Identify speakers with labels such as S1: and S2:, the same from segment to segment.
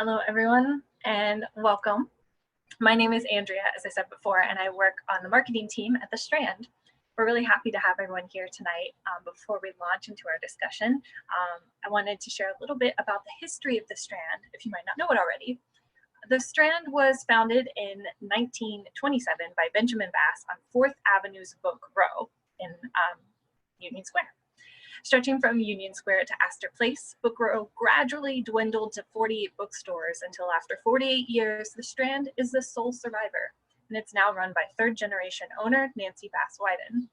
S1: Hello, everyone, and welcome. My name is Andrea, as I said before, and I work on the marketing team at the Strand. We're really happy to have everyone here tonight. Before we launch into our discussion, I wanted to share a little bit about the history of the Strand, if you might not know it already. The Strand was founded in 1927 by Benjamin Bass on 4th Avenue's Book Row in Union Square. Stretching from Union Square to Astor Place, Book Row gradually dwindled to 48 bookstores until after 48 years, the Strand is the sole survivor, and it's now run by third-generation owner Nancy Bass-Wyden.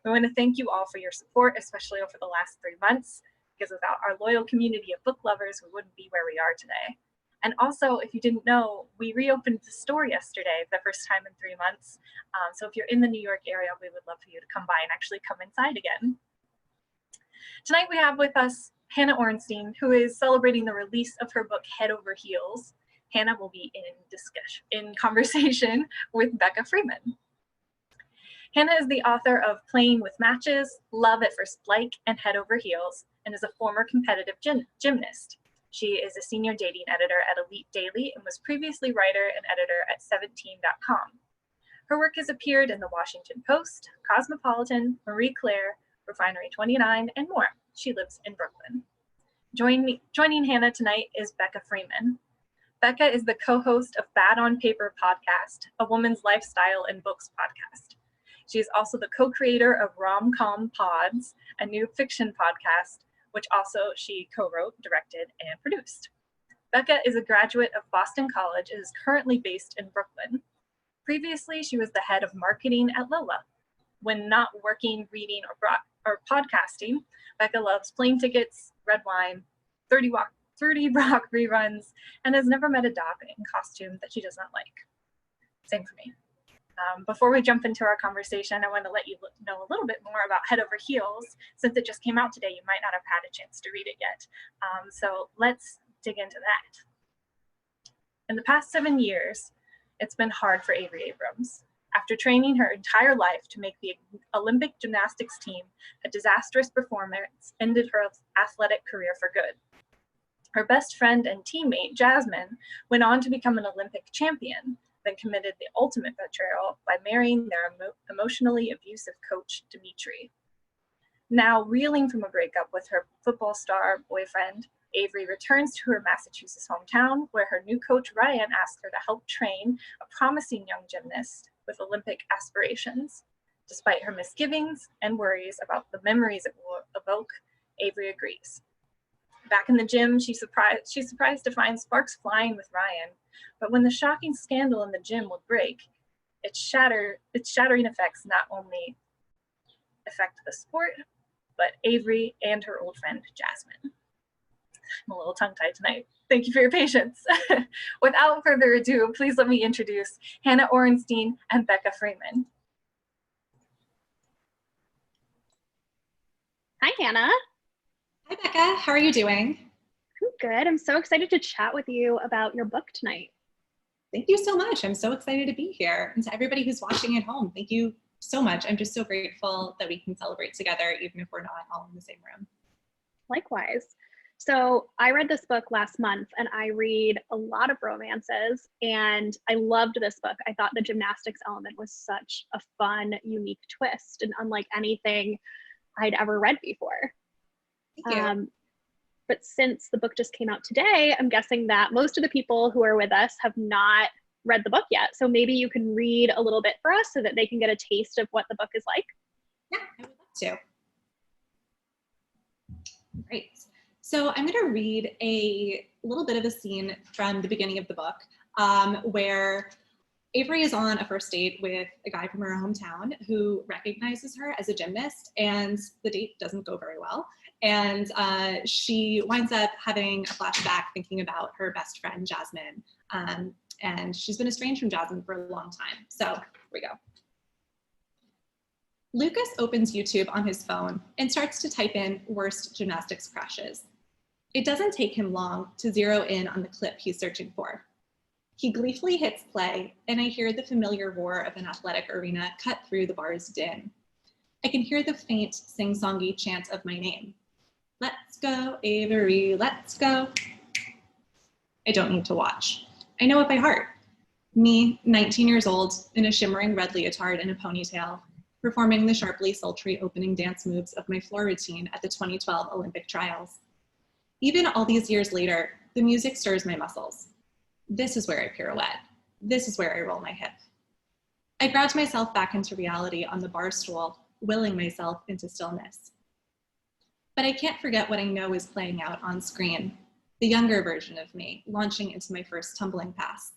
S1: We want to thank you all for your support, especially over the last 3 months, because without our loyal community of book lovers, we wouldn't be where we are today. And also, if you didn't know, we reopened the store yesterday for the first time in 3 months. So if you're in the New York area, we would love for you to come by and actually come inside again. Tonight we have with us Hannah Orenstein, who is celebrating the release of her book, Head Over Heels. Hannah will be in conversation with Becca Freeman. Hannah is the author of Playing with Matches, Love at First Like, and Head Over Heels, and is a former competitive gymnast. She is a senior dating editor at Elite Daily and was previously writer and editor at 17.com. Her work has appeared in the Washington Post, Cosmopolitan, Marie Claire, Refinery 29, and more. She lives in Brooklyn. Joining Hannah tonight is Becca Freeman. Becca is the co-host of Bad on Paper podcast, a woman's lifestyle and books podcast. She is also the co-creator of RomComPods, a new fiction podcast, which also she co-wrote, directed, and produced. Becca is a graduate of Boston College and is currently based in Brooklyn. Previously, she was the head of marketing at LOLA. When not working, reading, or podcasting, Becca loves plane tickets, red wine, 30 Rock reruns, and has never met a dog in costume that she does not like. Same for me. Before we jump into our conversation, I want to let you know a little bit more about Head Over Heels. Since it just came out today, you might not have had a chance to read it yet. So let's dig into that. In the past 7 years, it's been hard for Avery Abrams. After training her entire life to make the Olympic gymnastics team, a disastrous performance ended her athletic career for good. Her best friend and teammate, Jasmine, went on to become an Olympic champion, then committed the ultimate betrayal by marrying their emotionally abusive coach, Dimitri. Now reeling from a breakup with her football star boyfriend, Avery returns to her Massachusetts hometown, where her new coach, Ryan, asks her to help train a promising young gymnast with Olympic aspirations. Despite her misgivings and worries about the memories it will evoke, Avery agrees. Back in the gym, she's surprised to find sparks flying with Ryan, but when the shocking scandal in the gym would break, its shattering effects not only affect the sport, but Avery and her old friend, Jasmine. I'm a little tongue-tied tonight. Thank you for your patience. Without further ado, please let me introduce Hannah Orenstein and Becca Freeman.
S2: Hi, Hannah.
S3: Hi, Becca. How are you doing?
S2: I'm good. I'm so excited to chat with you about your book tonight.
S3: Thank you so much. I'm so excited to be here. And to everybody who's watching at home, thank you so much. I'm just so grateful that we can celebrate together, even if we're not all in the same room.
S2: Likewise. So I read this book last month, and I read a lot of romances, and I loved this book. I thought the gymnastics element was such a fun, unique twist and unlike anything I'd ever read before.
S3: Thank you.
S2: But since the book just came out today, I'm guessing that most of the people who are with us have not read the book yet. So maybe you can read a little bit for us so that they can get a taste of what the book is like.
S3: Yeah, I would love to. Great. So I'm going to read a little bit of a scene from the beginning of the book where Avery is on a first date with a guy from her hometown who recognizes her as a gymnast, and the date doesn't go very well. And she winds up having a flashback thinking about her best friend, Jasmine. And she's been estranged from Jasmine for a long time. So here we go. Lucas opens YouTube on his phone and starts to type in worst gymnastics crashes. It doesn't take him long to zero in on the clip he's searching for. He gleefully hits play, and I hear the familiar roar of an athletic arena cut through the bar's din. I can hear the faint, sing-songy chant of my name. Let's go, Avery, let's go. I don't need to watch. I know it by heart. Me, 19 years old, in a shimmering red leotard and a ponytail, performing the sharply sultry opening dance moves of my floor routine at the 2012 Olympic trials. Even all these years later, the music stirs my muscles. This is where I pirouette. This is where I roll my hip. I ground myself back into reality on the bar stool, willing myself into stillness. But I can't forget what I know is playing out on screen, the younger version of me launching into my first tumbling pass.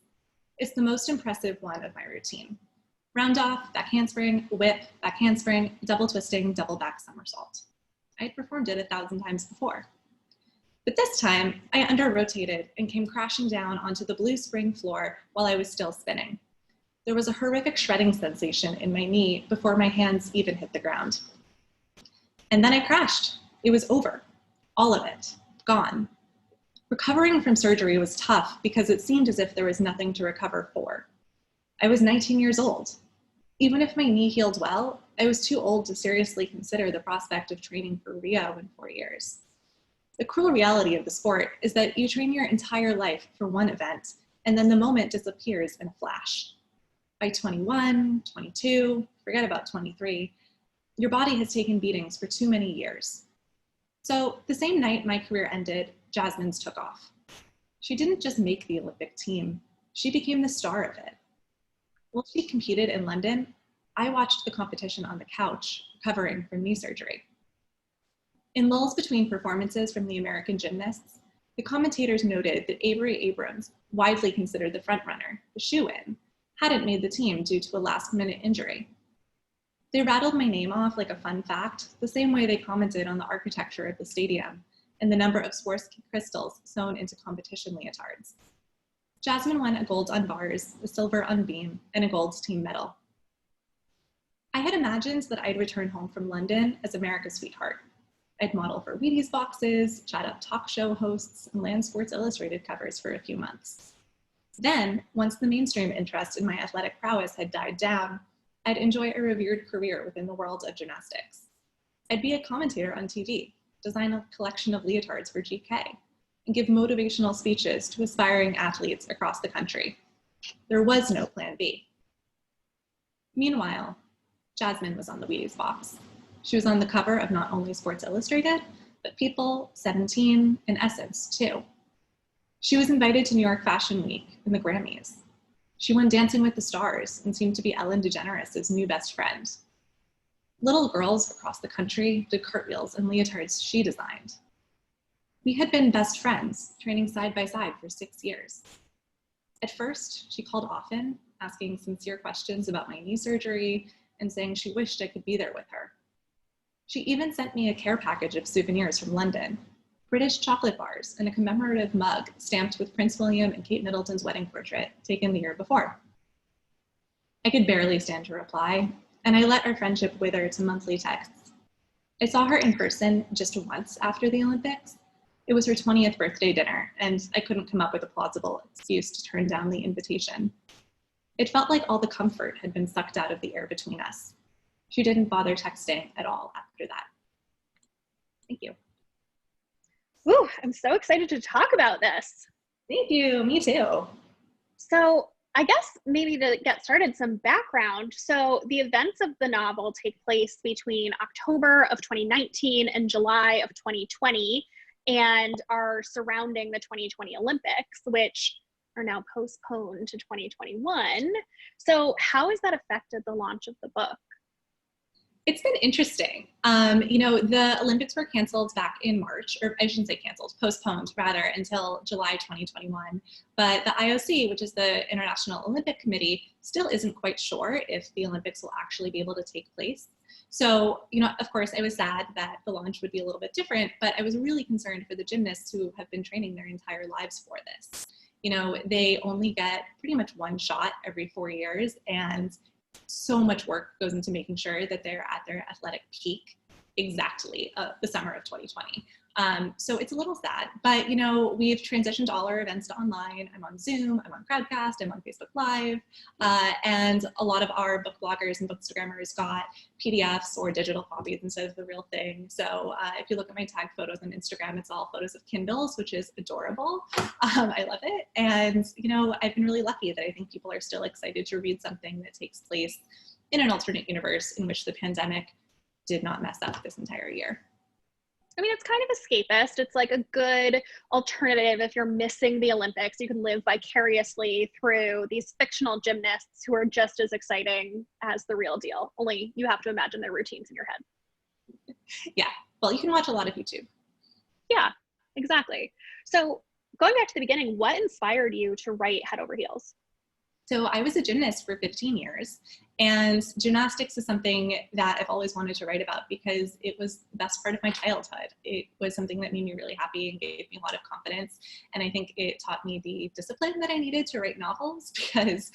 S3: It's the most impressive one of my routine. Round off, back handspring, whip, back handspring, double twisting, double back somersault. I'd performed it 1,000 times before. But this time, I under-rotated and came crashing down onto the blue spring floor while I was still spinning. There was a horrific shredding sensation in my knee before my hands even hit the ground. And then I crashed. It was over. All of it. Gone. Recovering from surgery was tough because it seemed as if there was nothing to recover for. I was 19 years old. Even if my knee healed well, I was too old to seriously consider the prospect of training for Rio in 4 years. The cruel reality of the sport is that you train your entire life for one event, and then the moment disappears in a flash. By 21, 22, forget about 23, your body has taken beatings for too many years. So the same night my career ended, Jasmine's took off. She didn't just make the Olympic team, she became the star of it. While she competed in London, I watched the competition on the couch, recovering from knee surgery. In lulls between performances from the American gymnasts, the commentators noted that Avery Abrams, widely considered the frontrunner, the shoe-in, hadn't made the team due to a last-minute injury. They rattled my name off like a fun fact, the same way they commented on the architecture of the stadium and the number of Swarovski crystals sewn into competition leotards. Jasmine won a gold on bars, a silver on beam, and a gold team medal. I had imagined that I'd return home from London as America's sweetheart. I'd model for Wheaties boxes, chat up talk show hosts, and land Sports Illustrated covers for a few months. Then, once the mainstream interest in my athletic prowess had died down, I'd enjoy a revered career within the world of gymnastics. I'd be a commentator on TV, design a collection of leotards for GK, and give motivational speeches to aspiring athletes across the country. There was no plan B. Meanwhile, Jasmine was on the Wheaties box. She was on the cover of not only Sports Illustrated, but People, 17, and Essence too. She was invited to New York Fashion Week and the Grammys. She won Dancing with the Stars and seemed to be Ellen DeGeneres' new best friend. Little girls across the country did cartwheels and leotards she designed. We had been best friends, training side by side for 6 years. At first, she called often, asking sincere questions about my knee surgery and saying she wished I could be there with her. She even sent me a care package of souvenirs from London, British chocolate bars, and a commemorative mug stamped with Prince William and Kate Middleton's wedding portrait taken the year before. I could barely stand to reply, and I let our friendship wither to monthly texts. I saw her in person just once after the Olympics. It was her 20th birthday dinner, and I couldn't come up with a plausible excuse to turn down the invitation. It felt like all the comfort had been sucked out of the air between us. She didn't bother texting at all after that. Thank you.
S2: Ooh, I'm so excited to talk about this.
S3: Thank you, me too.
S2: So I guess maybe to get started, some background. So the events of the novel take place between October of 2019 and July of 2020 and are surrounding the 2020 Olympics, which are now postponed to 2021. So how has that affected the launch of the book?
S3: It's been interesting. The Olympics were canceled back in March, or I shouldn't say canceled, postponed rather, until July 2021. But the IOC, which is the International Olympic Committee, still isn't quite sure if the Olympics will actually be able to take place. So, of course, I was sad that the launch would be a little bit different, but I was really concerned for the gymnasts who have been training their entire lives for this. They only get pretty much one shot every 4 years, and so much work goes into making sure that they're at their athletic peak exactly the summer of 2020. So it's a little sad, but you know, we've transitioned all our events to online. I'm on Zoom, I'm on Crowdcast, I'm on Facebook Live, and a lot of our book bloggers and bookstagrammers got PDFs or digital copies instead of the real thing. So if you look at my tag photos on Instagram, it's all photos of Kindles, which is adorable. I love it. And you know, I've been really lucky that I think people are still excited to read something that takes place in an alternate universe in which the pandemic did not mess up this entire year.
S2: I mean, it's kind of escapist. It's like a good alternative if you're missing the Olympics. You can live vicariously through these fictional gymnasts who are just as exciting as the real deal, only you have to imagine their routines in your head.
S3: Yeah, well, you can watch a lot of YouTube.
S2: Yeah, exactly. So going back to the beginning, what inspired you to write Head Over Heels?
S3: So I was a gymnast for 15 years, and gymnastics is something that I've always wanted to write about because it was the best part of my childhood. It was something that made me really happy and gave me a lot of confidence. And I think it taught me the discipline that I needed to write novels because,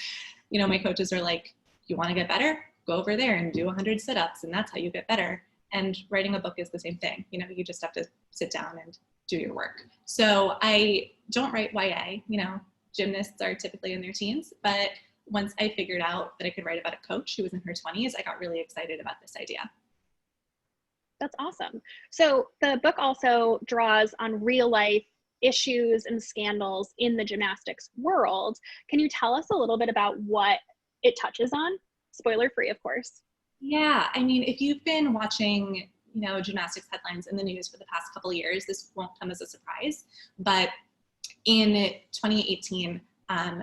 S3: you know, my coaches are like, you want to get better? Go over there and do 100 sit-ups, and that's how you get better. And writing a book is the same thing. You know, you just have to sit down and do your work. So I don't write YA, you know, gymnasts are typically in their teens, but once I figured out that I could write about a coach who was in her 20s, I got really excited about this idea.
S2: That's awesome. So the book also draws on real life issues and scandals in the gymnastics world. Can you tell us a little bit about what it touches on? Spoiler free, of course.
S3: Yeah, I mean, if you've been watching, you know, gymnastics headlines in the news for the past couple of years, this won't come as a surprise, but in 2018,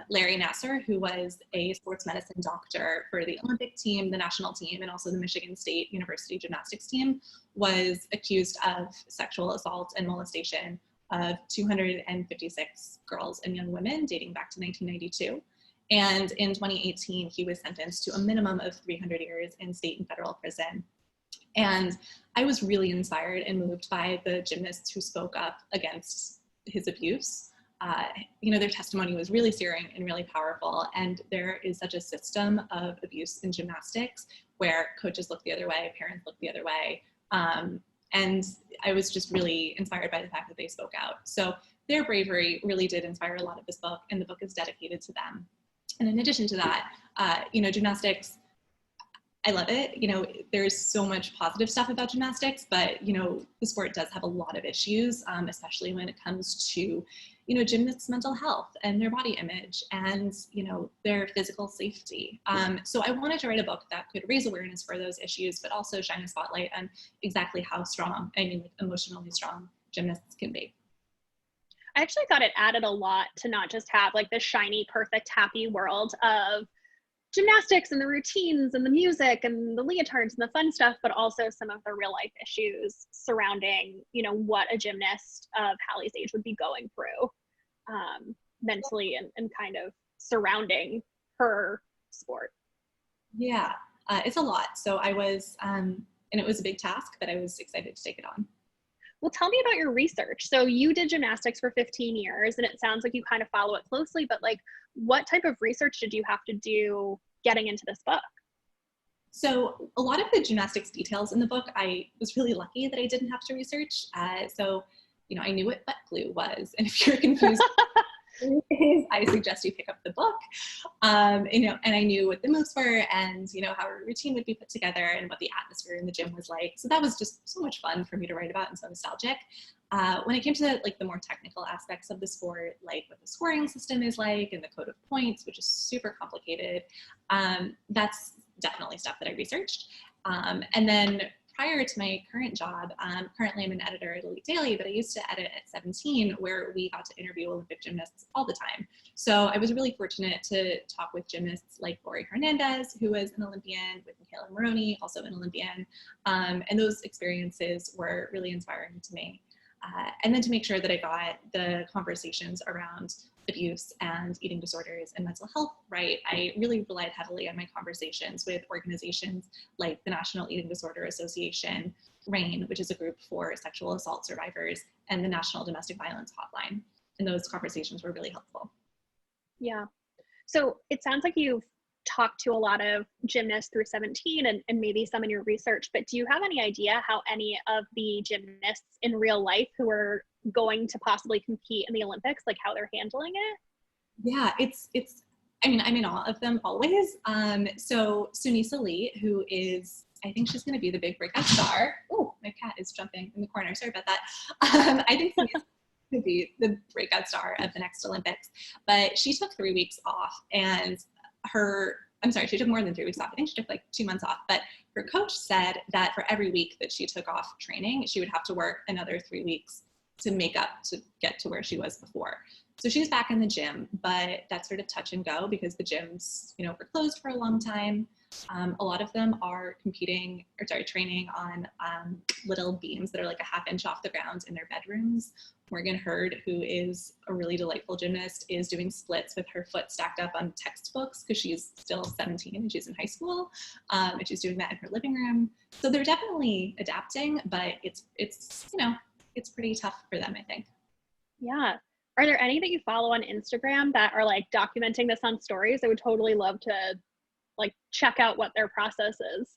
S3: Larry Nassar, who was a sports medicine doctor for the Olympic team, the national team, and also the Michigan State University gymnastics team, was accused of sexual assault and molestation of 256 girls and young women dating back to 1992. And in 2018, he was sentenced to a minimum of 300 years in state and federal prison. And I was really inspired and moved by the gymnasts who spoke up against his abuse. You know, their testimony was really searing and really powerful. And there is such a system of abuse in gymnastics where coaches look the other way, parents look the other way. And I was just really inspired by the fact that they spoke out. So their bravery really did inspire a lot of this book, and the book is dedicated to them. And in addition to that, you know, gymnastics, I love it. You know, there's so much positive stuff about gymnastics, but, you know, the sport does have a lot of issues, especially when it comes to, you know, gymnasts' mental health and their body image and, you know, their physical safety. So I wanted to write a book that could raise awareness for those issues, but also shine a spotlight on exactly how strong, I mean, like emotionally strong gymnasts can be.
S2: I actually thought it added a lot to not just have like the shiny, perfect, happy world of gymnastics and the routines and the music and the leotards and the fun stuff, but also some of the real life issues surrounding, you know, what a gymnast of Hallie's age would be going through mentally and kind of surrounding her sport.
S3: Yeah, it's a lot. So I was, and it was a big task, but I was excited to take it on.
S2: Well, tell me about your research. So you did gymnastics for 15 years, and it sounds like you kind of follow it closely, but like, what type of research did you have to do getting into this book?
S3: So a lot of the gymnastics details in the book, I was really lucky that I didn't have to research. So, you know, I knew what butt glue was, and if you're confused, I suggest you pick up the book. You know, and I knew what the moves were and, you know, how a routine would be put together and what the atmosphere in the gym was like. So that was just so much fun for me to write about and so nostalgic. When it came to like the more technical aspects of the sport, like what the scoring system is like and the code of points, which is super complicated, that's definitely stuff that I researched. And then prior to my current job, currently I'm an editor at Elite Daily, but I used to edit at 17 where we got to interview Olympic gymnasts all the time. So I was really fortunate to talk with gymnasts like Lori Hernandez, who was an Olympian, with Michaela Maroney, also an Olympian. And those experiences were really inspiring to me. And then to make sure that I got the conversations around abuse and eating disorders and mental health right, I really relied heavily on my conversations with organizations like the National Eating Disorder Association, RAIN, which is a group for sexual assault survivors, and the National Domestic Violence Hotline. And those conversations were really helpful.
S2: Yeah. So it sounds like you've talked to a lot of gymnasts through 17 and maybe some in your research, but do you have any idea how any of the gymnasts in real life who are going to possibly compete in the Olympics, like how they're handling it?
S3: Yeah, I mean, I'm in awe of them always. So Sunisa Lee, who is, I think she's going to be the big breakout star. Oh, my cat is jumping in the corner. Sorry about that. I think Sunisa could be the breakout star of the next Olympics, but she took 3 weeks off, and she took more than 3 weeks off. I think she took like 2 months off, but her coach said that for every week that she took off training, she would have to work another 3 weeks to make up to get to where she was before. So she's back in the gym, but that's sort of touch and go because the gyms, were closed for a long time. A lot of them are training on little beams that are like a ½ inch off the ground in their bedrooms. Morgan Hurd, who is a really delightful gymnast, is doing splits with her foot stacked up on textbooks because she's still 17 and she's in high school, and she's doing that in her living room. So they're definitely adapting, but it's pretty tough for them, I think.
S2: Yeah. Are there any that you follow on Instagram that are like documenting this on stories? I would totally love to like check out what their process is.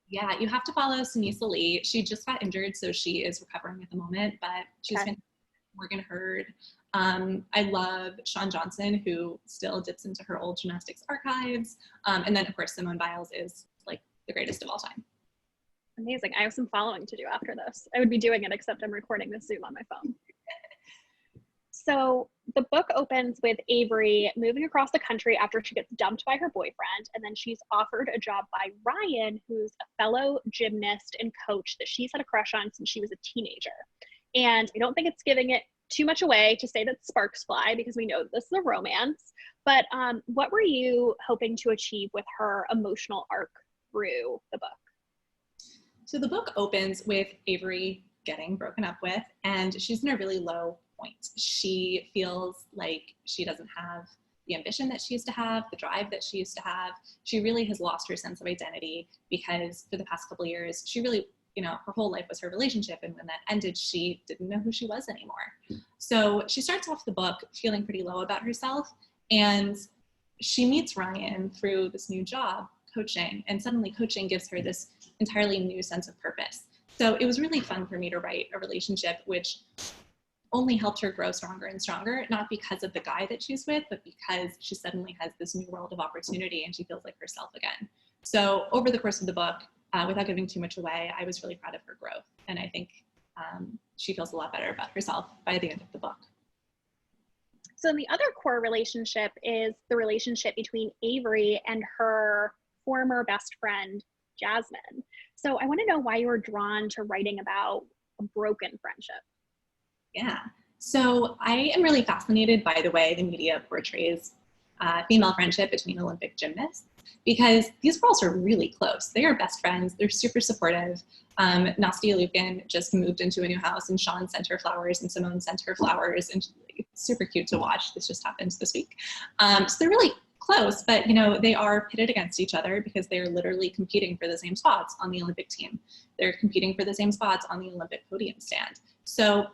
S3: Yeah, you have to follow Sunisa Lee. She just got injured, so she is recovering at the moment, but she's been Morgan Hurd. I love Shawn Johnson, who still dips into her old gymnastics archives. And then of course, Simone Biles is like the greatest of all time.
S2: Amazing. I have some following to do after this. I would be doing it, except I'm recording this Zoom on my phone. So the book opens with Avery moving across the country after she gets dumped by her boyfriend, and then she's offered a job by Ryan, who's a fellow gymnast and coach that she's had a crush on since she was a teenager. And I don't think it's giving it too much away to say that sparks fly because we know this is a romance, but what were you hoping to achieve with her emotional arc through the book?
S3: So the book opens with Avery getting broken up with, and she's in a really low point. She feels like she doesn't have the ambition that she used to have, the drive that she used to have. She really has lost her sense of identity because for the past couple of years, she really, her whole life was her relationship. And when that ended, she didn't know who she was anymore. So she starts off the book feeling pretty low about herself. And she meets Ryan through this new job, coaching. And suddenly coaching gives her this entirely new sense of purpose. So it was really fun for me to write a relationship which only helped her grow stronger and stronger, not because of the guy that she's with, but because she suddenly has this new world of opportunity and she feels like herself again. So over the course of the book, without giving too much away, I was really proud of her growth. And I think she feels a lot better about herself by the end of the book.
S2: So the other core relationship is the relationship between Avery and her former best friend, Jasmine. So I want to know why you were drawn to writing about a broken friendship.
S3: Yeah. So I am really fascinated by the way the media portrays female friendship between Olympic gymnasts because these girls are really close. They are best friends. They're super supportive. Nastia Lukin just moved into a new house and Shawn sent her flowers and Simone sent her flowers and it's super cute to watch. This just happened this week. So they're really close, but they are pitted against each other because they're literally competing for the same spots on the Olympic team. They're competing for the same spots on the Olympic podium stand. So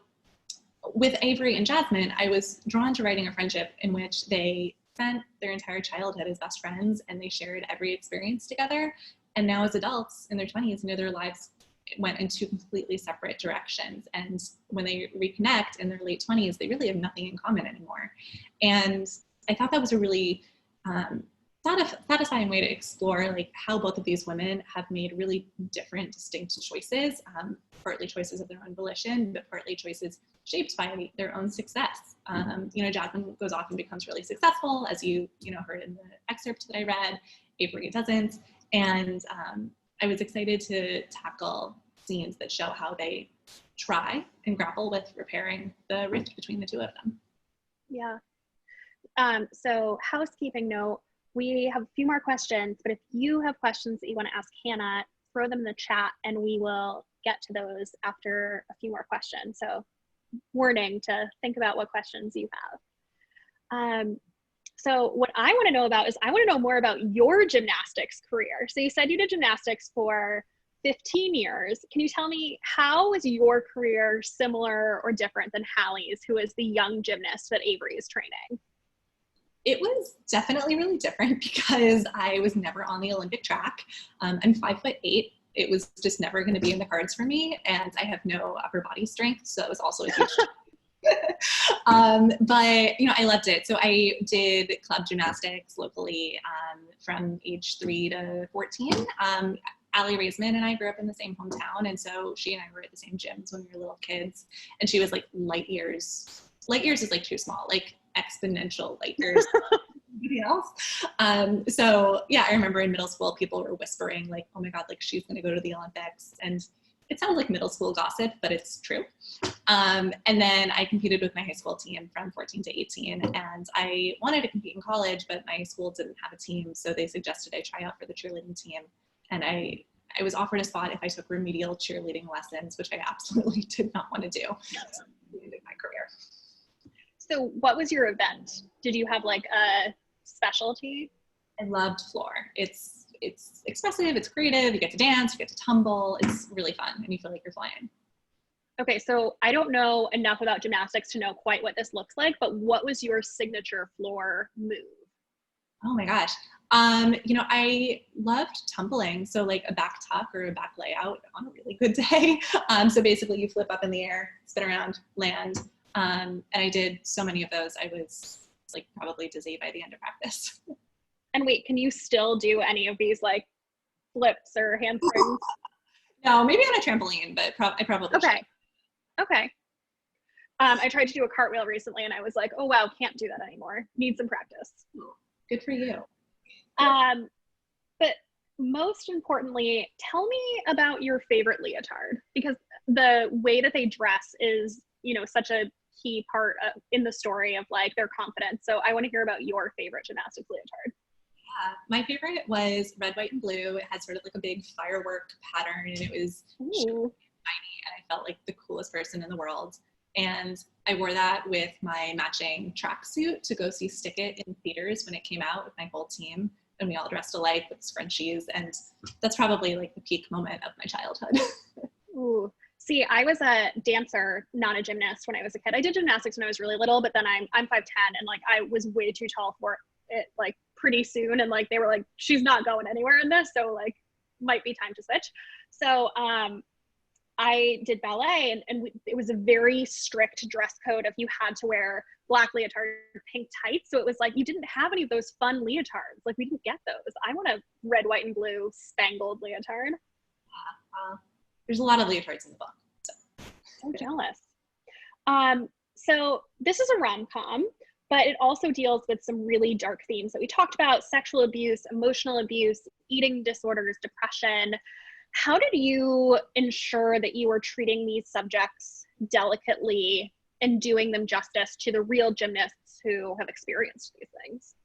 S3: with Avery and Jasmine, I was drawn to writing a friendship in which they spent their entire childhood as best friends and they shared every experience together. And now as adults in their 20s, their lives went in two completely separate directions. And when they reconnect in their late 20s, they really have nothing in common anymore. And I thought that was a really satisfying way to explore like how both of these women have made really different, distinct choices, partly choices of their own volition, but partly choices shaped by their own success. Jasmine goes off and becomes really successful, as you heard in the excerpt that I read. Avery doesn't, and I was excited to tackle scenes that show how they try and grapple with repairing the rift between the two of them.
S2: Yeah. So housekeeping note, we have a few more questions, but if you have questions that you want to ask Hannah, throw them in the chat and we will get to those after a few more questions. So warning to think about what questions you have. So what I want to know about is I want to know more about your gymnastics career. So you said you did gymnastics for 15 years. Can you tell me how is your career similar or different than Hallie's, who is the young gymnast that Avery is training?
S3: It was definitely really different because I was never on the Olympic track. I'm 5'8". It was just never going to be in the cards for me, and I have no upper body strength, so it was also a huge but you know, I loved it. So I did club gymnastics locally from age 3 to 14. Allie Raisman and I grew up in the same hometown, and so she and I were at the same gyms when we were little kids, and she was like light years. Light years is like too small, like exponential light years. Everybody else. So yeah, I remember in middle school, people were whispering like, oh my God, like she's going to go to the Olympics. And it sounds like middle school gossip, but it's true. And then I competed with my high school team from 14 to 18. And I wanted to compete in college, but my school didn't have a team. So they suggested I try out for the cheerleading team. And I was offered a spot if I took remedial cheerleading lessons, which I absolutely did not want to do. That's the end of my career.
S2: So what was your event? Did you have like a specialty?
S3: I loved floor. It's expressive, it's creative, you get to dance, you get to tumble, it's really fun, and you feel like you're flying.
S2: Okay, so I don't know enough about gymnastics to know quite what this looks like, but what was your signature floor move?
S3: Oh my gosh. You know, I loved tumbling. So like a back tuck or a back layout on a really good day. So basically you flip up in the air, spin around, land. And I did so many of those. I was like probably dizzy by the end of practice.
S2: And wait, can you still do any of these like flips or handsprings?
S3: No, maybe on a trampoline, but I probably
S2: Okay.
S3: should.
S2: Okay. I tried to do a cartwheel recently and I was like, oh wow, can't do that anymore. Need some practice.
S3: Good for you.
S2: But most importantly, tell me about your favorite leotard, because the way that they dress is, you know, such a key part in the story of like their confidence. So I want to hear about your favorite gymnastics leotard.
S3: Yeah, my favorite was red, white, and blue. It had sort of like a big firework pattern, and it was shiny, and I felt like the coolest person in the world. And I wore that with my matching tracksuit to go see Stick It in theaters when it came out with my whole team, and we all dressed alike with scrunchies, and that's probably like the peak moment of my childhood.
S2: Ooh. See, I was a dancer, not a gymnast when I was a kid. I did gymnastics when I was really little, but then I'm 5'10", and like I was way too tall for it like pretty soon, and like they were like, she's not going anywhere in this, so like might be time to switch. So I did ballet, and it was a very strict dress code of you had to wear black leotard, pink tights. So it was like you didn't have any of those fun leotards. Like we didn't get those. I want a red, white, and blue spangled leotard.
S3: There's a lot of leotards in the book.
S2: So jealous. So this is a rom-com, but it also deals with some really dark themes that we talked about: sexual abuse, emotional abuse, eating disorders, depression. How did you ensure that you were treating these subjects delicately and doing them justice to the real gymnasts who have experienced these things?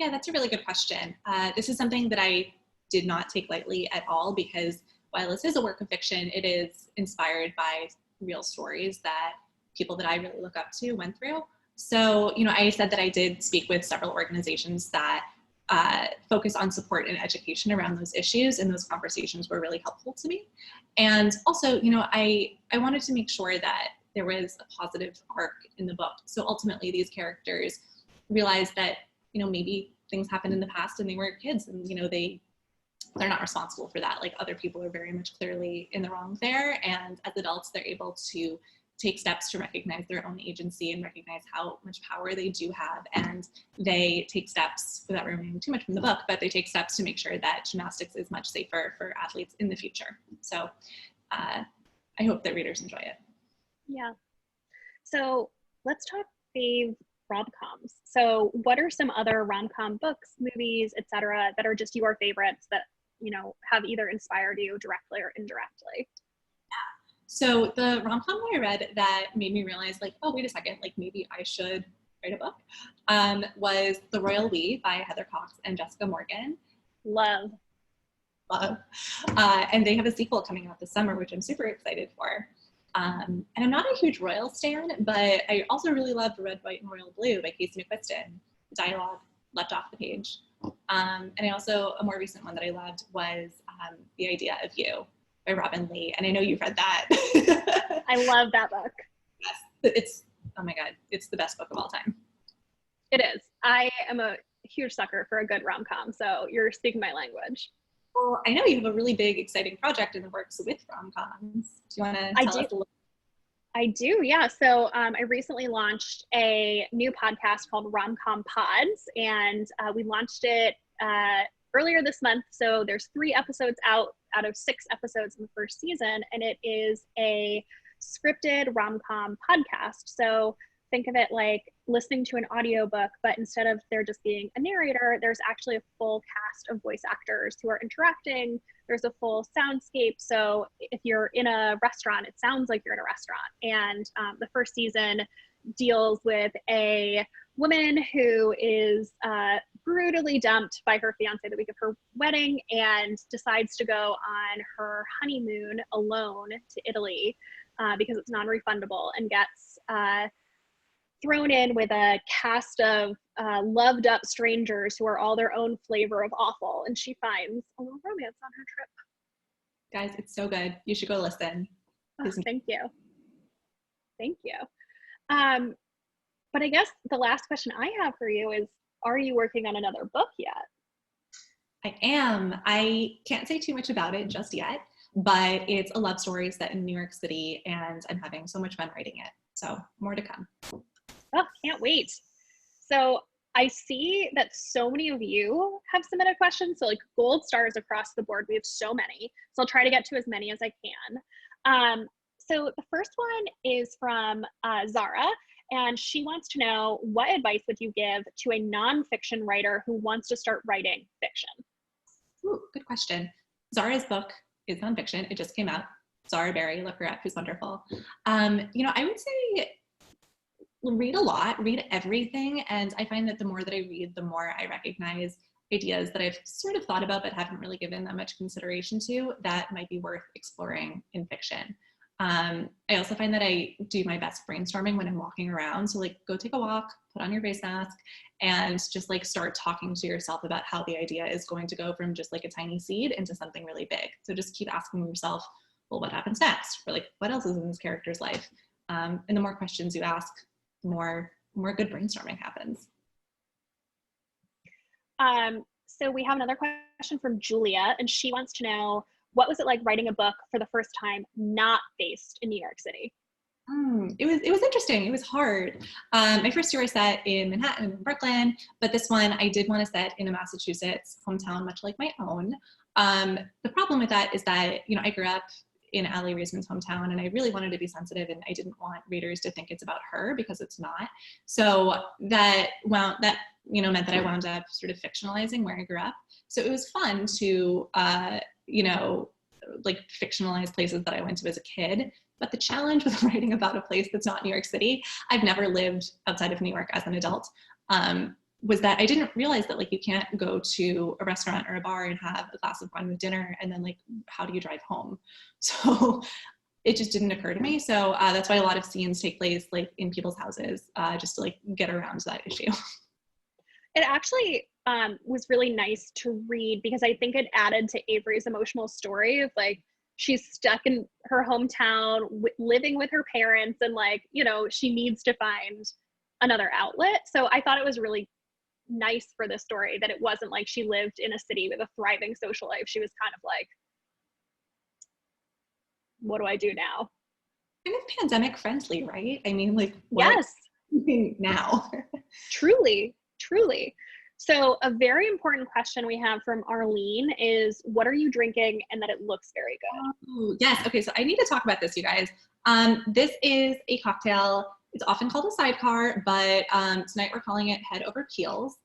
S3: Yeah, that's a really good question. This is something that I did not take lightly at all, because while this is a work of fiction, it is inspired by real stories that people that I really look up to went through. So, you know, I said that I did speak with several organizations that focus on support and education around those issues, and those conversations were really helpful to me. And also, you know, I wanted to make sure that there was a positive arc in the book. So ultimately these characters realized that, you know, maybe things happened in the past and they were kids, and, you know, they're not responsible for that. Like other people are very much clearly in the wrong there. And as adults, they're able to take steps to recognize their own agency and recognize how much power they do have. And they take steps, without removing too much from the book, but they take steps to make sure that gymnastics is much safer for athletes in the future. So I hope that readers enjoy it.
S2: Yeah. So let's talk Fave Robcoms. So what are some other rom-com books, movies, etc., that are just your favorites that, you know, have either inspired you directly or indirectly?
S3: So the rom-com that I read that made me realize, like, oh, wait a second, like maybe I should write a book, was The Royal We by Heather Cox and Jessica Morgan.
S2: Love.
S3: And they have a sequel coming out this summer, which I'm super excited for. And I'm not a huge royal stan, but I also really loved Red, White, and Royal Blue by Casey McQuiston. The dialogue leapt off the page. And I also, a more recent one that I loved was The Idea of You by Robin Lee. And I know you've read that.
S2: I love that book.
S3: Yes, it's, oh my God, it's the best book of all time.
S2: It is. I am a huge sucker for a good rom-com, so you're speaking my language.
S3: Well, I know you have a really big, exciting project in the works with RomComs. Do you want to tell us a little?
S2: I do, yeah. So I recently launched a new podcast called RomComPods, and we launched it earlier this month. So there's 3 episodes out of 6 episodes in the first season, and it is a scripted rom-com podcast. So think of it like listening to an audiobook, but instead of there just being a narrator, there's actually a full cast of voice actors who are interacting. There's a full soundscape. So if you're in a restaurant, it sounds like you're in a restaurant. And the first season deals with a woman who is brutally dumped by her fiance the week of her wedding and decides to go on her honeymoon alone to Italy because it's non-refundable, and gets thrown in with a cast of loved up strangers who are all their own flavor of awful, and she finds a little romance on her trip.
S3: Guys, it's so good. You should go listen.
S2: Oh, thank you. Thank you. But I guess the last question I have for you is, are you working on another book yet?
S3: I am. I can't say too much about it just yet, but it's a love story set in New York City, and I'm having so much fun writing it. So more to come.
S2: Oh, can't wait. So I see that so many of you have submitted questions. So like gold stars across the board. We have so many. So I'll try to get to as many as I can. So the first one is from Zara, and she wants to know, what advice would you give to a nonfiction writer who wants to start writing fiction?
S3: Ooh, good question. Zara's book is nonfiction. It just came out. Zara Berry, look her up, who's wonderful. I would say read a lot, read everything. And I find that the more that I read, the more I recognize ideas that I've sort of thought about but haven't really given that much consideration to that might be worth exploring in fiction. I also find that I do my best brainstorming when I'm walking around. So like go take a walk, put on your face mask, and just like start talking to yourself about how the idea is going to go from just like a tiny seed into something really big. So just keep asking yourself, well, what happens next? Or like, what else is in this character's life? And the more questions you ask, the more good brainstorming happens.
S2: So we have another question from Julia, and she wants to know, what was it like writing a book for the first time not based in New York City?
S3: It was interesting. It was hard. My first year I set in Manhattan and Brooklyn, but this one I did want to set in a Massachusetts hometown, much like my own. The problem with that is that, I grew up in Allie Raisman's hometown, and I really wanted to be sensitive, and I didn't want readers to think it's about her, because it's not. So that meant that I wound up sort of fictionalizing where I grew up. So it was fun to, like fictionalize places that I went to as a kid. But the challenge with writing about a place that's not New York City, I've never lived outside of New York as an adult, was that I didn't realize that like you can't go to a restaurant or a bar and have a glass of wine with dinner, and then like, how do you drive home? So it just didn't occur to me. So that's why a lot of scenes take place like in people's houses, just to like get around that issue.
S2: It actually was really nice to read, because I think it added to Avery's emotional story of like, she's stuck in her hometown living with her parents, and like, she needs to find another outlet. So I thought it was really nice for this story that it wasn't like she lived in a city with a thriving social life. She was kind of like, what do I do now?
S3: Kind of pandemic friendly, right? I mean, like,
S2: yes,
S3: now.
S2: Truly. So a very important question we have from Arlene is, what are you drinking and that it looks very good?
S3: Oh, yes. Okay, so I need to talk about this, you guys. This is a cocktail. It's often called a sidecar, but tonight we're calling it Head Over Heels.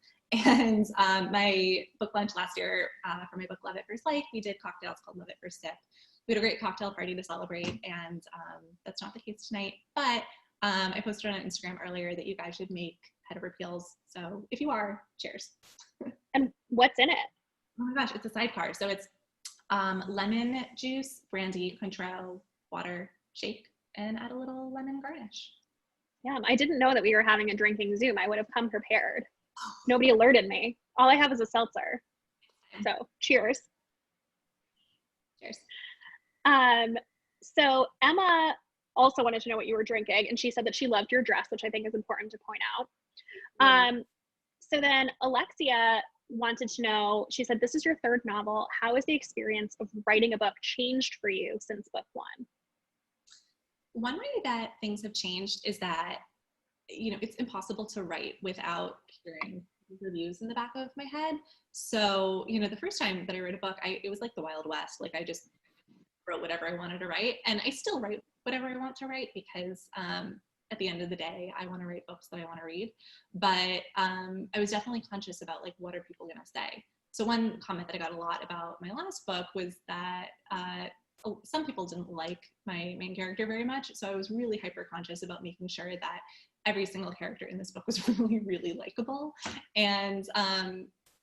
S3: And my book lunch last year for my book Love at First Like, we did cocktails called Love at First Sip. We had a great cocktail party to celebrate, and that's not the case tonight. But I posted on Instagram earlier that you guys should make Head Over Heels. So if you are, cheers.
S2: And what's in it?
S3: Oh my gosh, it's a sidecar. So it's lemon juice, brandy, Cointreau, water, shake, and add a little lemon garnish.
S2: Yeah, I didn't know that we were having a drinking Zoom. I would have come prepared. Nobody alerted me. All I have is a seltzer. So cheers.
S3: Cheers.
S2: So Emma also wanted to know what you were drinking, and she said that she loved your dress, which I think is important to point out. So then Alexia wanted to know, she said, this is your third novel. How has the experience of writing a book changed for you since book one?
S3: One way that things have changed is that, you know, it's impossible to write without hearing reviews in the back of my head. So, you know, the first time that I wrote a book, it was like the Wild West. Like I just wrote whatever I wanted to write, and I still write whatever I want to write because at the end of the day, I want to write books that I want to read. But I was definitely conscious about like, what are people going to say? So one comment that I got a lot about my last book was that some people didn't like my main character very much. So I was really hyper conscious about making sure that every single character in this book was really, really likable. And,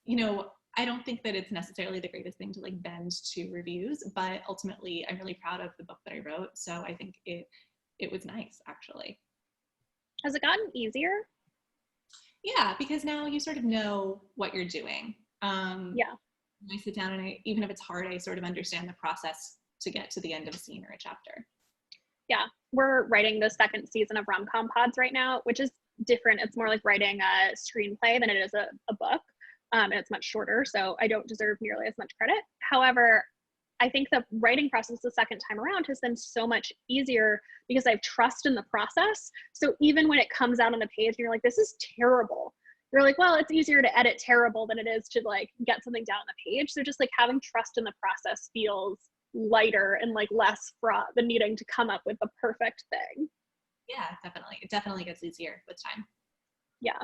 S3: you know, I don't think that it's necessarily the greatest thing to like bend to reviews, but ultimately I'm really proud of the book that I wrote. So I think it was nice, actually.
S2: Has it gotten easier?
S3: Yeah, because now you sort of know what you're doing.
S2: Yeah.
S3: I sit down and even if it's hard, I sort of understand the process to get to the end of a scene or a chapter.
S2: Yeah, we're writing the second season of RomComPods right now, which is different. It's more like writing a screenplay than it is a book, and it's much shorter, so I don't deserve nearly as much credit. However, I think the writing process the second time around has been so much easier because I have trust in the process. So even when it comes out on the page and you're like, this is terrible, you're like, well, it's easier to edit terrible than it is to like get something down on the page. So just like having trust in the process feels lighter and like less fraught than needing to come up with the perfect thing.
S3: Yeah, definitely. It definitely gets easier with time.
S2: Yeah.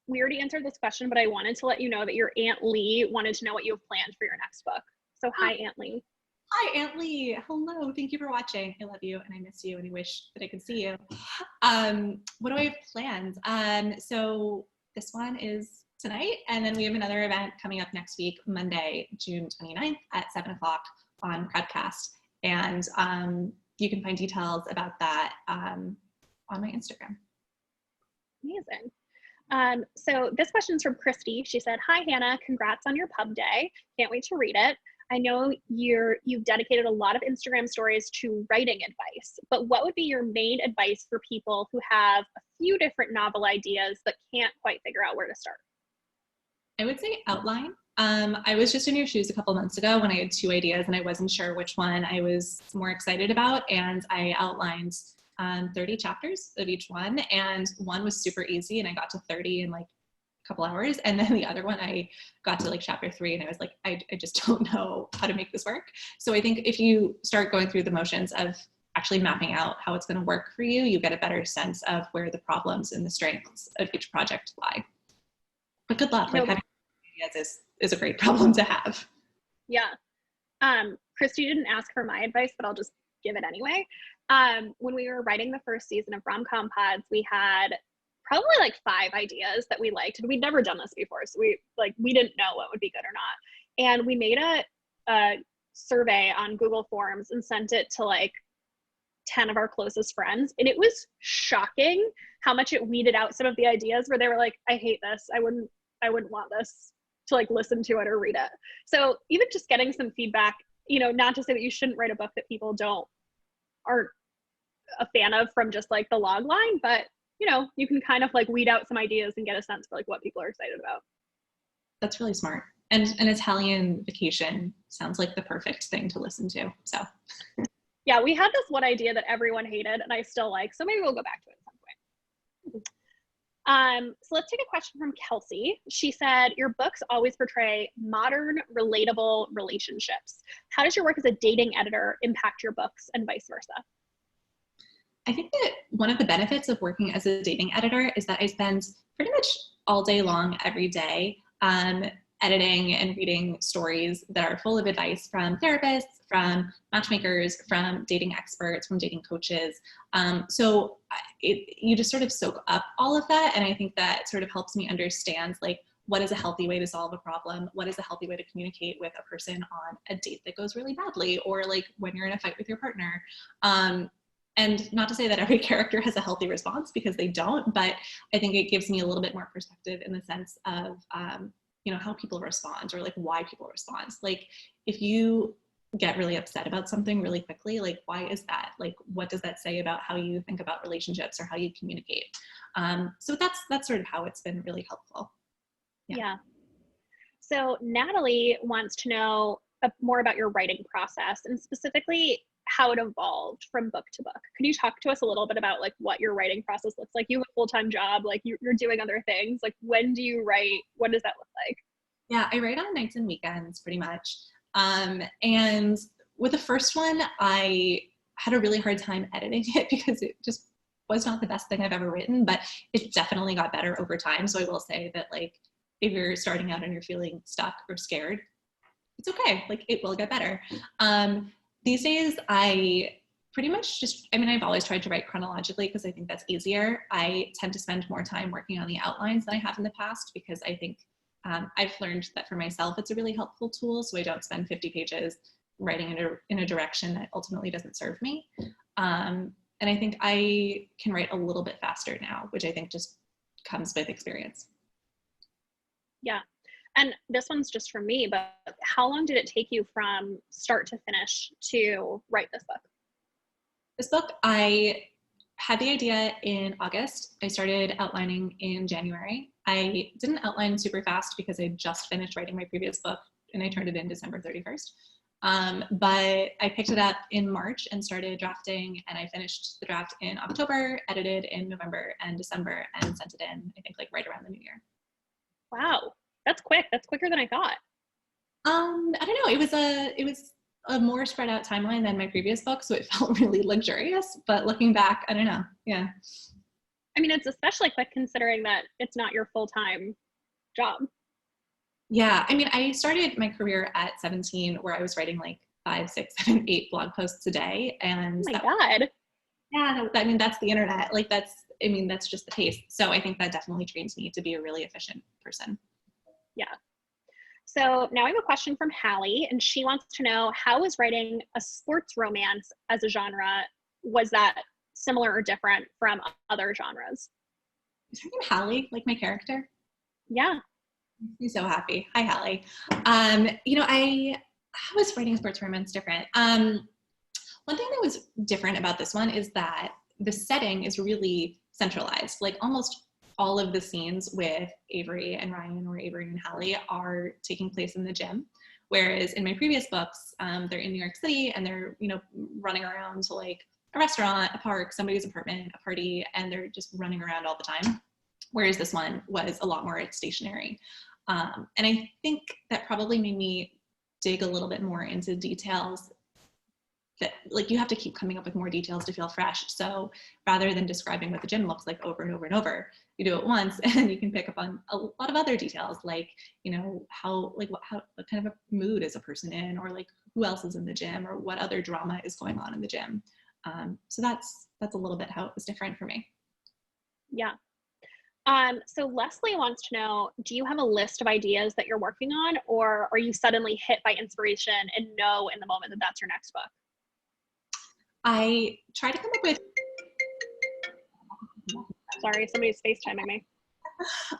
S2: We already answered this question, but I wanted to let you know that your Aunt Lee wanted to know what you have planned for your next book. So hi, Aunt Lee.
S3: Hi, Aunt Lee. Hello. Thank you for watching. I love you and I miss you and I wish that I could see you. What do I have planned? So this one is tonight, and then we have another event coming up next week, Monday, June 29th at 7 o'clock on Crowdcast. And you can find details about that on my Instagram.
S2: Amazing. So this question's from Christy. She said, hi, Hannah, congrats on your pub day. Can't wait to read it. I know you've dedicated a lot of Instagram stories to writing advice, but what would be your main advice for people who have a few different novel ideas but can't quite figure out where to start?
S3: I would say outline. I was just in your shoes a couple months ago when I had 2 ideas and I wasn't sure which one I was more excited about, and I outlined 30 chapters of each one, and one was super easy and I got to 30 in like a couple hours, and then the other one I got to like chapter 3 and I was like, I just don't know how to make this work. So I think if you start going through the motions of actually mapping out how it's going to work for you, you get a better sense of where the problems and the strengths of each project lie. But good luck. Like, having ideas is a great problem to have.
S2: Yeah. Christy didn't ask for my advice, but I'll just give it anyway. When we were writing the first season of RomComPods, we had probably like 5 ideas that we liked, and we'd never done this before, so we didn't know what would be good or not. And we made a survey on Google Forms and sent it to like 10 of our closest friends, and it was shocking how much it weeded out some of the ideas where they were like, I hate this, I wouldn't want this to like listen to it or read it. So even just getting some feedback, you know, not to say that you shouldn't write a book that people aren't a fan of from just like the log line, but you know, you can kind of like weed out some ideas and get a sense for like what people are excited about.
S3: That's really smart. And an Italian vacation sounds like the perfect thing to listen to. So
S2: yeah, we had this one idea that everyone hated and I still like, so maybe we'll go back to it at some point. So let's take a question from Kelsey. She said, your books always portray modern, relatable relationships. How does your work as a dating editor impact your books and vice versa?
S3: I think that one of the benefits of working as a dating editor is that I spend pretty much all day long every day editing and reading stories that are full of advice from therapists, from matchmakers, from dating experts, from dating coaches. So you just sort of soak up all of that. And I think that sort of helps me understand like, what is a healthy way to solve a problem? What is a healthy way to communicate with a person on a date that goes really badly, or like when you're in a fight with your partner? And not to say that every character has a healthy response, because they don't, but I think it gives me a little bit more perspective in the sense of, you know, how people respond, or like why people respond. Like if you get really upset about something really quickly. Like, why is that? Like, what does that say about how you think about relationships or how you communicate? So that's sort of how it's been really helpful.
S2: Yeah. So Natalie wants to know more about your writing process and specifically how it evolved from book to book. Could you talk to us a little bit about like what your writing process looks like? You have a full-time job, like you're doing other things. Like when do you write? What does that look like?
S3: Yeah, I write on nights and weekends pretty much. And with the first one, I had a really hard time editing it because it just was not the best thing I've ever written, but it definitely got better over time. So I will say that like, if you're starting out and you're feeling stuck or scared, it's okay, like it will get better. These days, I pretty much just, I mean, I've always tried to write chronologically because I think that's easier. I tend to spend more time working on the outlines than I have in the past because I think I've learned that for myself, it's a really helpful tool. So I don't spend 50 pages writing in a direction that ultimately doesn't serve me. And I think I can write a little bit faster now, which I think just comes with experience.
S2: Yeah. And this one's just for me, but how long did it take you from start to finish to write this book?
S3: This book, I had the idea in August. I started outlining in January. I didn't outline super fast because I just finished writing my previous book and I turned it in December 31st. But I picked it up in March and started drafting, and I finished the draft in October, edited in November and December, and sent it in, I think, like right around the new year.
S2: Wow, that's quick. That's quicker than I thought.
S3: I don't know. It was a more spread out timeline than my previous book, so it felt really luxurious. But looking back, I don't know. Yeah.
S2: I mean, it's especially quick considering that it's not your full-time job.
S3: Yeah, I mean, I started my career at 17, where I was writing like 5, 6, 7, 8 blog posts a day, and
S2: Oh my God.
S3: Yeah, I mean, that's the internet. Like that's just the pace. So I think that definitely trains me to be a really efficient person.
S2: Yeah. So now I have a question from Hallie, and she wants to know, how is writing a sports romance as a genre? Was that similar or different from other genres?
S3: Is her name Hallie, like my character?
S2: Yeah.
S3: I'm so happy. Hi, Hallie. How was writing a sports romance different? One thing that was different about this one is that the setting is really centralized. Like almost all of the scenes with Avery and Ryan, or Avery and Hallie, are taking place in the gym. Whereas in my previous books, they're in New York City and they're, running around to like a restaurant, a park, somebody's apartment, a party, and they're just running around all the time. Whereas this one was a lot more stationary. And I think that probably made me dig a little bit more into details that, like, you have to keep coming up with more details to feel fresh. So rather than describing what the gym looks like over and over and over, you do it once and you can pick up on a lot of other details, like, what kind of a mood is a person in, or like who else is in the gym, or what other drama is going on in the gym. So that's a little bit how it was different for me.
S2: Yeah. So Leslie wants to know, do you have a list of ideas that you're working on, or are you suddenly hit by inspiration and know in the moment that that's your next book?
S3: I try to come up with...
S2: Sorry, somebody's FaceTiming me.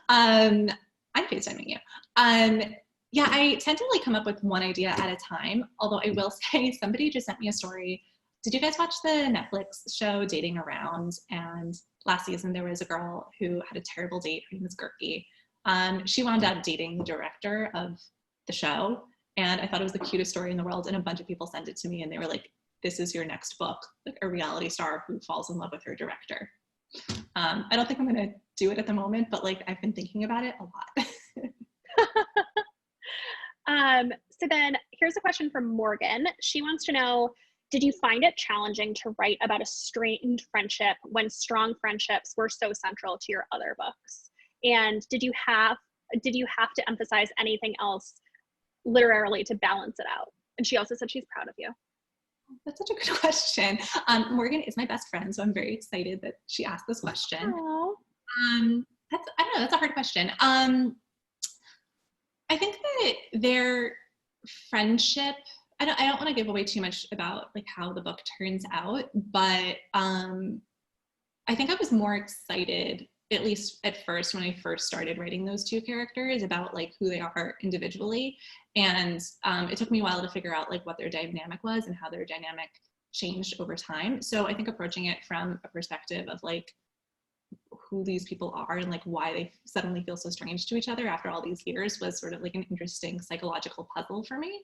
S3: I'm FaceTiming you. Yeah, I tend to come up with one idea at a time, although I will say somebody just sent me a story. Did you guys watch the Netflix show Dating Around? And last season there was a girl who had a terrible date. Her name was Gerke. She wound up dating the director of the show, and I thought it was the cutest story in the world, and a bunch of people sent it to me and they were like, this is your next book, like a reality star who falls in love with her director. I don't think I'm gonna do it at the moment, but I've been thinking about it a
S2: lot. So then here's a question from Morgan. She wants to know, did you find it challenging to write about a strained friendship when strong friendships were so central to your other books? And did you have to emphasize anything else literarily to balance it out? And she also said she's proud of you.
S3: That's such a good question. Morgan is my best friend, so I'm very excited that she asked this question. I don't know, that's a hard question. I think that their friendship, I don't want to give away too much about how the book turns out, but I think I was more excited at least at first, when I first started writing those two characters, about like who they are individually. And it took me a while to figure out like what their dynamic was and how their dynamic changed over time. So I think approaching it from a perspective of like who these people are and like why they suddenly feel so strange to each other after all these years was sort of like an interesting psychological puzzle for me.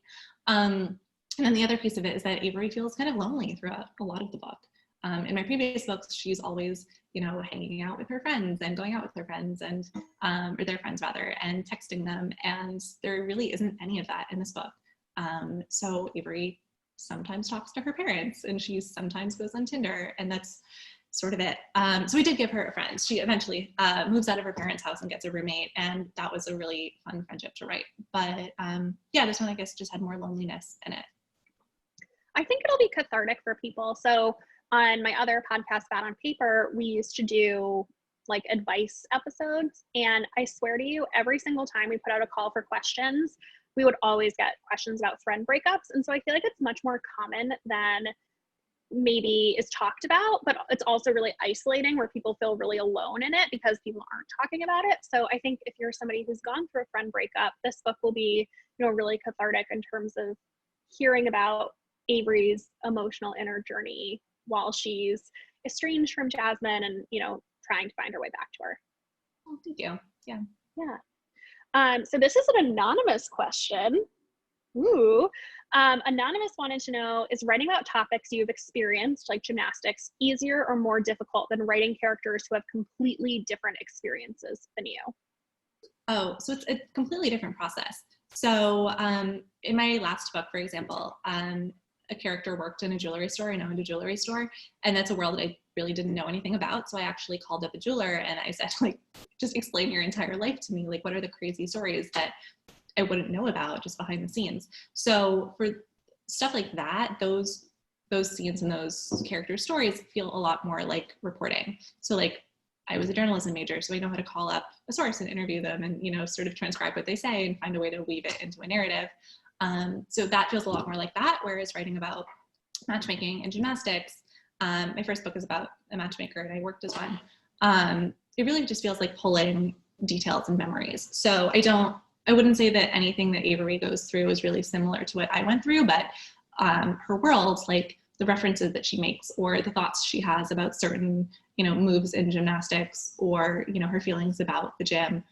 S3: And then the other piece of it is that Avery feels kind of lonely throughout a lot of the book. In my previous books, she's always, you know, hanging out with her friends and going out with her friends and, or their friends rather, and texting them. And there really isn't any of that in this book. So Avery sometimes talks to her parents and she sometimes goes on Tinder, and that's sort of it. So we did give her a friend. She eventually moves out of her parents' house and gets a roommate, and that was a really fun friendship to write. But yeah, this one I guess just had more loneliness in it.
S2: I think it'll be cathartic for people. So on my other podcast, Bad on Paper, we used to do like advice episodes. And I swear to you, every single time we put out a call for questions, we would always get questions about friend breakups. And so I feel like it's much more common than maybe is talked about, but it's also really isolating where people feel really alone in it because people aren't talking about it. So I think if you're somebody who's gone through a friend breakup, this book will be, you know, really cathartic in terms of hearing about Avery's emotional inner journey while she's estranged from Jasmine and, you know, trying to find her way back to her.
S3: Oh, thank you. Yeah.
S2: Yeah. So this is an anonymous question. Ooh. Anonymous wanted to know, is writing about topics you've experienced, like gymnastics, easier or more difficult than writing characters who have completely different experiences than you?
S3: Oh, so it's a completely different process. So in my last book, for example, a character worked in a jewelry store. I owned a jewelry store, and that's a world that I really didn't know anything about. So I actually called up a jeweler and I said, like, just explain your entire life to me. Like, what are the crazy stories that I wouldn't know about just behind the scenes? So for stuff like that, those scenes and those character stories feel a lot more like reporting. So like, I was a journalism major, so I know how to call up a source and interview them and, you know, sort of transcribe what they say and find a way to weave it into a narrative. So that feels a lot more like that, whereas writing about matchmaking and gymnastics, my first book is about a matchmaker and I worked as one. It really just feels like pulling details and memories. So I wouldn't say that anything that Avery goes through is really similar to what I went through, but her world, like the references that she makes or the thoughts she has about certain, you know, moves in gymnastics or, you know, her feelings about the gym,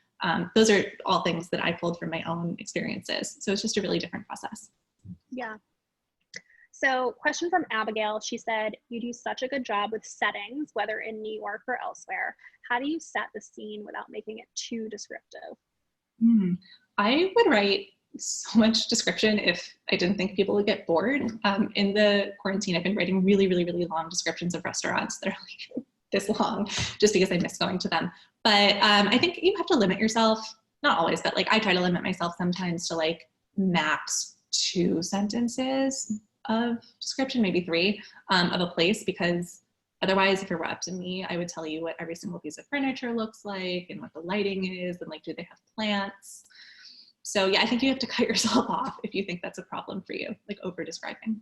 S3: those are all things that I pulled from my own experiences. So it's just a really different process.
S2: Yeah. So question from Abigail, she said, you do such a good job with settings, whether in New York or elsewhere. How do you set the scene without making it too descriptive?
S3: I would write so much description if I didn't think people would get bored. In the quarantine, I've been writing really, really, really long descriptions of restaurants that are like this long just because I miss going to them. But I think you have to limit yourself, not always, but like I try to limit myself sometimes to like max 2 sentences of description, maybe 3 of a place, because otherwise, if it were up to me, I would tell you what every single piece of furniture looks like and what the lighting is and like, do they have plants? So yeah, I think you have to cut yourself off if you think that's a problem for you, like over describing.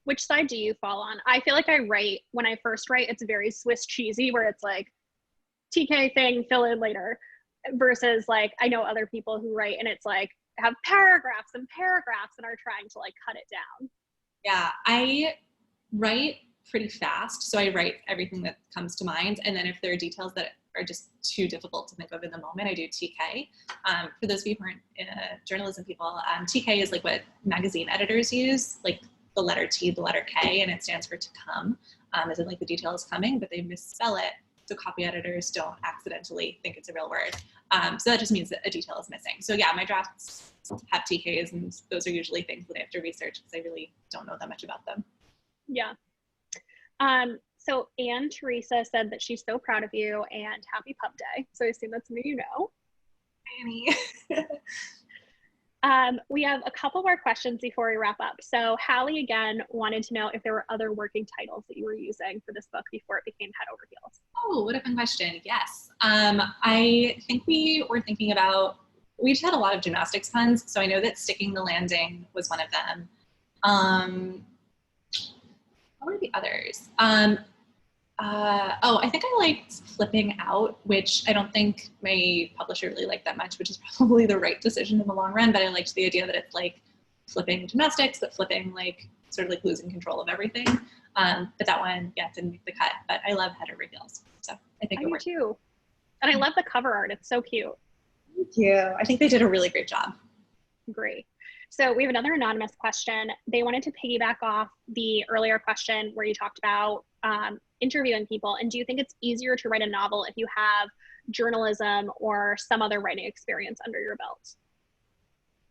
S2: Which side do you fall on? I feel like when I first write, it's very Swiss cheesy where it's like TK thing, fill in later, versus like, I know other people who write and it's like have paragraphs and paragraphs and are trying to like cut it down.
S3: Yeah, I write pretty fast. So I write everything that comes to mind. And then if there are details that are just too difficult to think of in the moment, I do TK. For those of you who aren't journalism people, TK is like what magazine editors use, like the letter T, the letter K, and it stands for to come, as in like the detail is coming, but they misspell it. So copy editors don't accidentally think it's a real word. So that just means that a detail is missing. So yeah, my drafts have TKs, and those are usually things that I have to research because I really don't know that much about them.
S2: Yeah. So Anne Teresa said that she's so proud of you and happy Pup Day. So I assume that's me, you know.
S3: Annie.
S2: We have a couple more questions before we wrap up. So Hallie again wanted to know if there were other working titles that you were using for this book before it became Head Over Heels.
S3: Oh, what a fun question. Yes. I think we were thinking about, we just had a lot of gymnastics puns. So I know that Sticking the Landing was one of them. What were the others? I think I liked Flipping Out, which I don't think my publisher really liked that much, which is probably the right decision in the long run. But I liked the idea that it's like flipping gymnastics, but flipping like sort of like losing control of everything. But that one, yeah, didn't make the cut. But I love Head Over Heels, so I think
S2: I
S3: it
S2: do
S3: worked.
S2: too. And I love the cover art. It's so cute.
S3: Thank you. I think they did a really great job.
S2: Great. So we have another anonymous question. They wanted to piggyback off the earlier question where you talked about interviewing people. And do you think it's easier to write a novel if you have journalism or some other writing experience under your belt?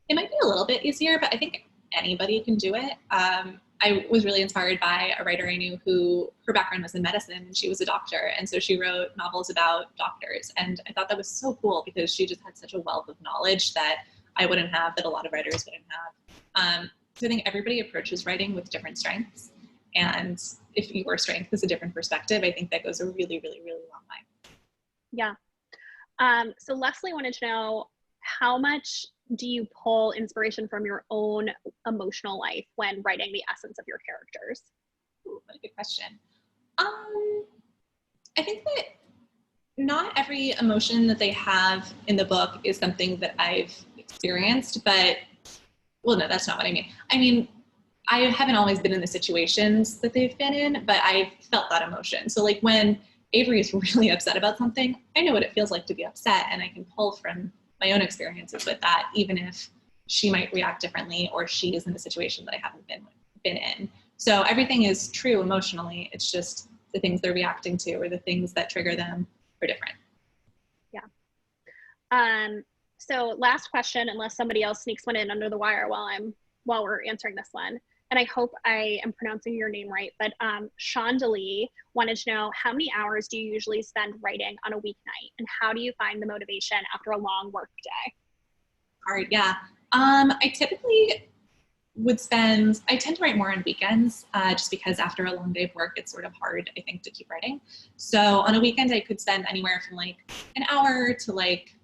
S3: It might be a little bit easier, but I think anybody can do it. I was really inspired by a writer I knew who her background was in medicine and she was a doctor. And so she wrote novels about doctors. And I thought that was so cool because she just had such a wealth of knowledge that I wouldn't have, that a lot of writers wouldn't have. So I think everybody approaches writing with different strengths. And if your strength is a different perspective, I think that goes a really, really, really long way.
S2: Yeah. So Leslie wanted to know, how much do you pull inspiration from your own emotional life when writing the essence of your characters?
S3: Ooh, what a good question. I think that not every emotion that they have in the book is something that I've experienced, but, well, no, that's not what I mean. I mean, I haven't always been in the situations that they've been in, but I've felt that emotion. So like when Avery is really upset about something, I know what it feels like to be upset, and I can pull from my own experiences with that, even if she might react differently or she is in a situation that I haven't been in. So everything is true emotionally. It's just the things they're reacting to or the things that trigger them are different.
S2: Yeah. So last question, unless somebody else sneaks one in under the wire while we're answering this one. And I hope I am pronouncing your name right, but Chandali wanted to know, how many hours do you usually spend writing on a weeknight? And how do you find the motivation after a long work day?
S3: Hard, yeah. I typically I tend to write more on weekends just because after a long day of work, it's sort of hard, I think, to keep writing. So on a weekend, I could spend anywhere from like an hour to like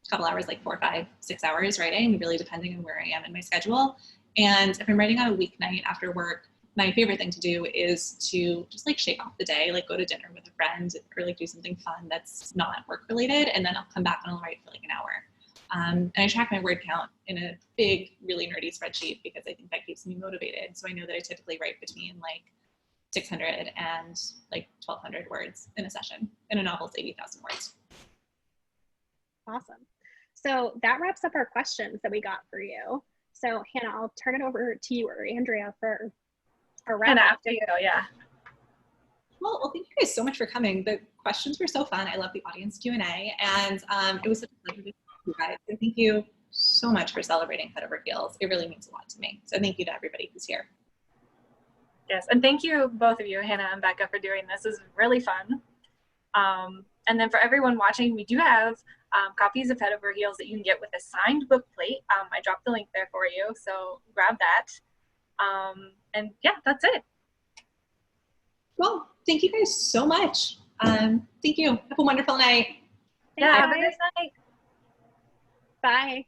S3: a couple hours, like 4, 5, 6 hours writing, really depending on where I am in my schedule. And if I'm writing on a weeknight after work, my favorite thing to do is to just like shake off the day, like go to dinner with a friend or like do something fun that's not work related. And then I'll come back and I'll write for like an hour. And I track my word count in a big, really nerdy spreadsheet because I think that keeps me motivated. So I know that I typically write between like 600 and like 1,200 words in a session. And a novel's 80,000 words.
S2: Awesome. So that wraps up our questions that we got for you. So Hannah, I'll turn it over to you or Andrea for a wrap.
S1: And after you, yeah.
S3: Well, thank you guys so much for coming. The questions were so fun. I love the audience Q&A, and it was such a pleasure to talk to you guys. So thank you so much for celebrating Head Over Heels. It really means a lot to me. So thank you to everybody who's here.
S1: Yes, and thank you, both of you, Hannah and Becca, for doing this. This is really fun. And then for everyone watching, we do have copies of Head Over Heels that you can get with a signed book plate. I dropped the link there for you, so grab that. And yeah, that's it.
S3: Well, thank you guys so much. Thank you. Have a wonderful night.
S1: Yeah, have a good night.
S2: Bye.